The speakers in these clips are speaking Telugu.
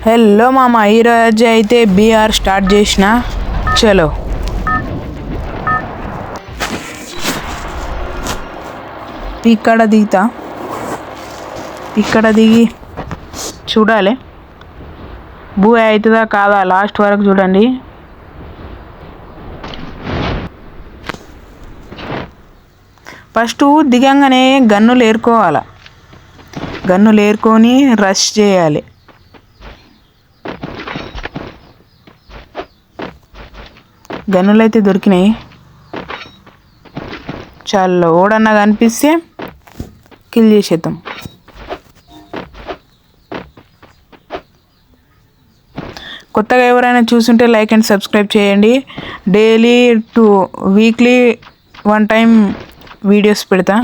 హలో మామ, ఈరోజు అయితే బీఆర్ స్టార్ట్ చేసిన. చలో ఇక్కడ దిగుతా. ఇక్కడ దిగి చూడాలి భూ అవుతుందా కాదా, లాస్ట్ వరకు చూడండి. ఫస్ట్ దిగంగానే గన్నులు ఏరుకోవాలి. గన్నులు ఏరుకొని రష్ చేయాలి. గన్నులు అయితే దొరికినాయి. చాలా ఓడన్నా కనిపిస్తే కిల్ చేసేద్దాం. కొత్తగా ఎవరైనా చూస్తుంటే లైక్ అండ్ సబ్స్క్రైబ్ చేయండి. డైలీ వీక్లీ 1 టైం వీడియోస్ పెడతా.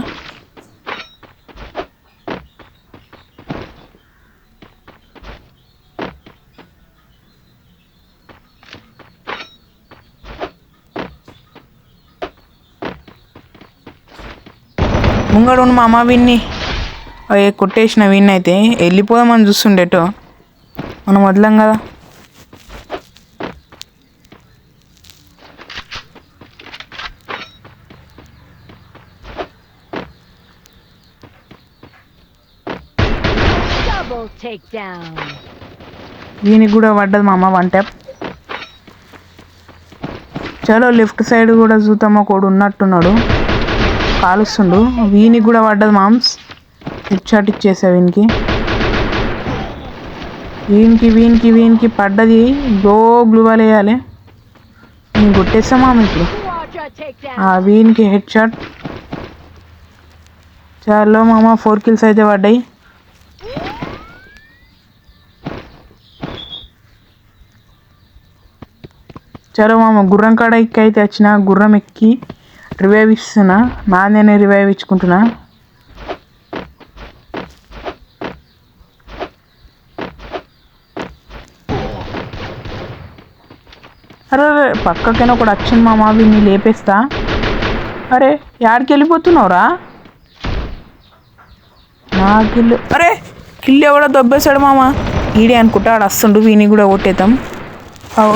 ముంగడు మా అమ్మ విన్ని కొట్టేసిన విన్ అయితే వెళ్ళిపోదామని చూస్తుండేటో మనం వదలం కదా. దీనికి కూడా పడ్డది మా అమ్మ 1 ట్యాప్. చలో లెఫ్ట్ సైడ్ కూడా చూద్దామా, కోడు ఉన్నట్టున్నాడు, కాలుస్తుండు. వీనికి కూడా పడ్డది మామ్స్. హెడ్ షాట్ ఇచ్చేసా వీనికి. వీనికి వీనికి వీనికి పడ్డది. గ్లూవాల్ వేయాలి. నేను కొట్టేస్తా మామ ఇప్పుడు. వీనికి హెడ్ షాట్. చాలా మామ 4 కిల్స్ అయితే పడ్డాయి. చలో మామ గుర్రం కాడ ఎక్కి అయితే వచ్చిన. గుర్రం ఎక్కి రివైవ్ ఇస్తున్నా. నేనే రివైవ్ ఇచ్చుకుంటున్నా. అరే పక్కకైనా ఒకటి వచ్చింది మామ, వీడిని లేపేస్తా. అరే యాడికి వెళ్ళిపోతున్నావురా? నా కిల్లు. అరే కిల్లు ఎవడో దొబ్బేశాడు మామ. వీడే అనుకుంటా, ఆడు వస్తుండు. వీని కూడా కొట్టేద్దాం.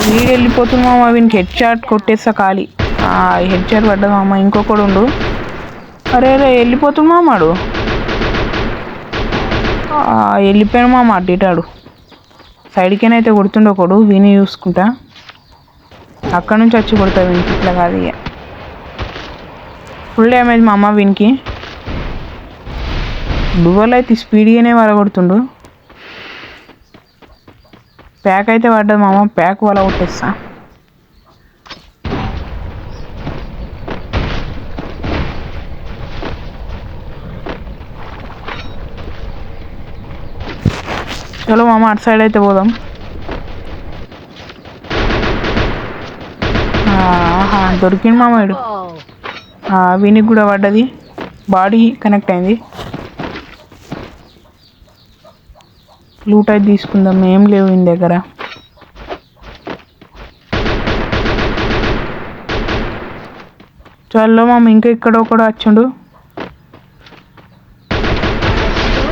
వీడు వెళ్ళిపోతుంది మామ. వీనికి హెడ్ షాట్ కొట్టేస్తా ఖాళీ. హెడ్ షాట్ పడ్డది మామ. ఇంకొకడు ఉండు. అరే రే వెళ్ళిపోతుంది మామాడు. వెళ్ళిపోయాడు మామ. అడ్డిటాడు సైడ్కేనైతే కొడుతుండే ఒకడు. వీని చూసుకుంటా అక్కడ నుంచి వచ్చి కొడతా. వీనికి ఇట్లా కాదు, ఇక ఫుల్ డ్యామేజ్ మా అమ్మ వీనికి. డువల్ అయితే స్పీడ్గానే వలగొడుతుండు. ప్యాక్ అయితే పడ్డది మామ. ప్యాక్ వలగొట్టేస్తా. చలో మామ అటు సైడ్ అయితే పోదాం. దొరికింది మామ వీడు. వీనికి కూడా పడ్డది. బాడీ కనెక్ట్ అయింది. లూట్ అయితే తీసుకుందాం. ఏం లేవు వీని దగ్గర. చల్లో మామ ఇంకా ఇక్కడ ఒకడు వచ్చిండు.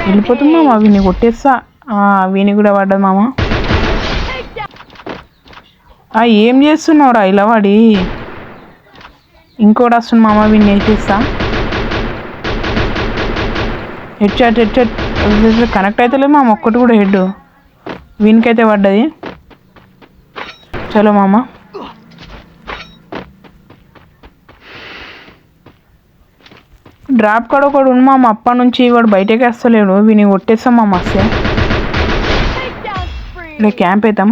వెళ్ళిపోతుంది మామ. వీని కొట్టేస్తా. వీని కూడా పడ్డది మామ. ఏం చేస్తున్నావురా ఇలా వాడి? ఇంకోటి వస్తుంది మామ. వీడిని వేసేస్తా. హెడ్ షాట్ కనెక్ట్ అయితే లేదు మామ. ఒక్కటి కూడా హెడ్. వీనికైతే పడ్డది. చలో మామ. డ్రాప్ కాడ ఒకడు ఉంది మామ. అప్పటి నుంచి వాడు బయటకి వస్తలేడు. వీని కొట్టేస్తాం మామ. వస్తే ఇలా క్యాంప్ అవుతాం.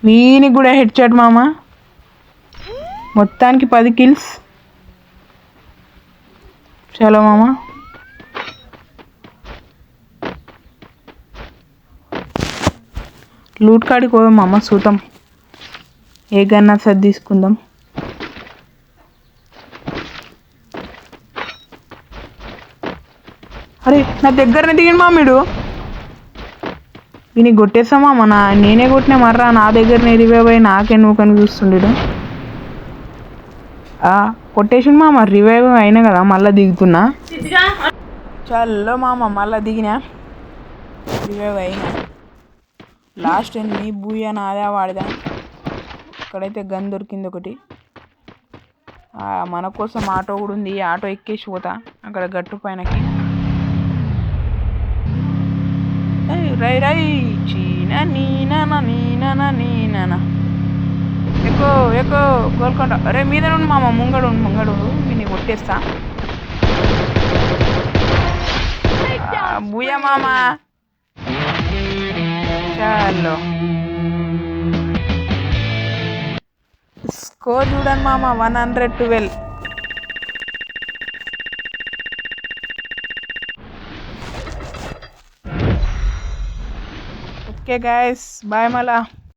వీనికి కూడా హెడ్ షాట్ మామ. మొత్తానికి 10 కిల్స్. చలో మామ. లూట్ కాడికి పోదాం మామ. చూద్దాం ఏ గన్నా సరి తీసుకుందాం. అరే నా దగ్గరనే దిగింది మామిడు. వీనికి కొట్టేస్తా మామ. నేనే కొట్టినా మర్రా. నా దగ్గరనే రివైవ్ అయ్యి నాకే నువ్వు కని చూస్తుండేడు. కొట్టేసిండు మామ. రివైవ్ అయినా కదా మళ్ళీ దిగుతున్నా. చల్లో మామ మళ్ళీ దిగినా. రివైవ్ అయినా. లాస్ట్ ఎన్ని బూయా నాదా వాడదా. ఇక్కడైతే గన్ దొరికింది ఒకటి. మన కోసం ఆటో కూడా ఉంది. ఆటో ఎక్కేసి పోతా అక్కడ గట్టు పైనకి. రై రై చీనా నీనా ఎక్కువ ఎక్కువ గోల్కొండ. అరే మీద నుండి మామ ముంగడు వీని కొట్టేస్తా. బూయా మామ. చలో స్కోర్ చూడండి మామ 112. ఓకే గైస్ బాయ్ మళ్ళా.